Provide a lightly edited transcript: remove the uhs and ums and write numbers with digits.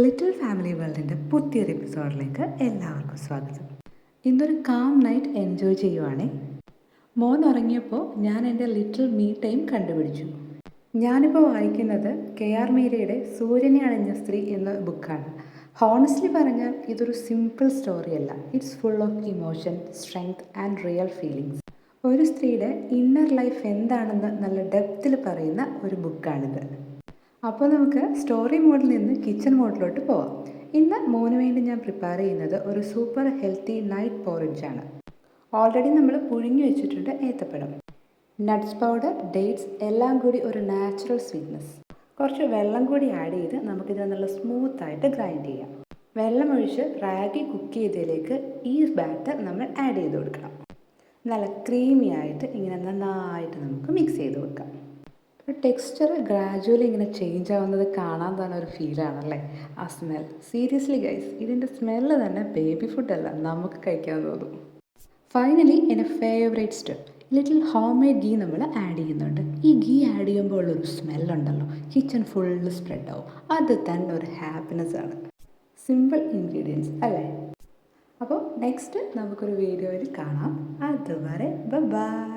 Little family വേൾഡിൻ്റെ പുതിയൊരു എപ്പിസോഡിലേക്ക് എല്ലാവർക്കും സ്വാഗതം. ഇന്നൊരു കാം നൈറ്റ് എൻജോയ് ചെയ്യുവാണേ. മോൻ ഉറങ്ങിയപ്പോൾ ഞാൻ എൻ്റെ ലിറ്റിൽ മീ ടൈം കണ്ടുപിടിച്ചു. ഞാനിപ്പോൾ വായിക്കുന്നത് KR മീരയുടെ സൂര്യനെ അണിഞ്ഞ സ്ത്രീ എന്ന ബുക്കാണ്. ഹോണസ്റ്റ്ലി പറഞ്ഞാൽ ഇതൊരു സിമ്പിൾ സ്റ്റോറിയല്ല. It's full of emotion, strength and real feelings. ഒരു സ്ത്രീയുടെ ഇന്നർ ലൈഫ് എന്താണെന്ന് നല്ല ഡെപ്തിൽ പറയുന്ന ഒരു ബുക്കാണിത്. അപ്പോൾ നമുക്ക് സ്റ്റോറി മോഡിൽ നിന്ന് കിച്ചൺ മോഡിലോട്ട് പോവാം. ഇന്ന് മോന് വേണ്ടി ഞാൻ പ്രിപ്പയർ ചെയ്യുന്നത് ഒരു സൂപ്പർ ഹെൽത്തി നൈറ്റ് പോറിഞ്ചാണ്. ഓൾറെഡി നമ്മൾ പുഴുങ്ങി വെച്ചിട്ടുണ്ട് ഏത്തപ്പഴം, നട്ട്സ് പൗഡർ, ഡേറ്റ്സ് എല്ലാം കൂടി ഒരു നാച്ചുറൽ സ്വീറ്റ്നെസ്. കുറച്ച് വെള്ളം കൂടി ആഡ് ചെയ്ത് നമുക്കിത് നല്ല സ്മൂത്തായിട്ട് ഗ്രൈൻഡ് ചെയ്യാം. വെള്ളമൊഴിച്ച് റാഗി കുക്ക് ചെയ്തതിലേക്ക് ഈ ബാറ്റർ നമ്മൾ ആഡ് ചെയ്ത് കൊടുക്കണം. നല്ല ക്രീമി ആയിട്ട് ഇങ്ങനെ നന്നായിട്ട് നമുക്ക് മിക്സ് ചെയ്ത് കൊടുക്കാം. ടെക്സ്ചർ ഗ്രാജുവലി ഇങ്ങനെ ചേഞ്ച് ആവുന്നത് കാണാൻ തന്നെ ഒരു ഫീലാണല്ലേ. ആ സ്മെൽ, സീരിയസ്ലി ഗൈസ്, ഇതിൻ്റെ സ്മെല്ല് തന്നെ ബേബി ഫുഡല്ല, നമുക്ക് കഴിക്കാൻ തോന്നും. ഫൈനലി എൻ്റെ favourite step, little home made ghee നമ്മൾ ആഡ് ചെയ്യുന്നുണ്ട്. ഈ ഗീ ആഡ് ചെയ്യുമ്പോൾ ഉള്ളൊരു സ്മെല്ലുണ്ടല്ലോ, കിച്ചൺ ഫുള്ള് സ്പ്രെഡ് ആവും. അത് തന്നെ ഒരു ഹാപ്പിനെസ് ആണ്. സിമ്പിൾ ഇൻഗ്രീഡിയൻസ് അല്ലേ. അപ്പോൾ നെക്സ്റ്റ് നമുക്കൊരു വീഡിയോയിൽ കാണാം. അതുവരെ ബൈ.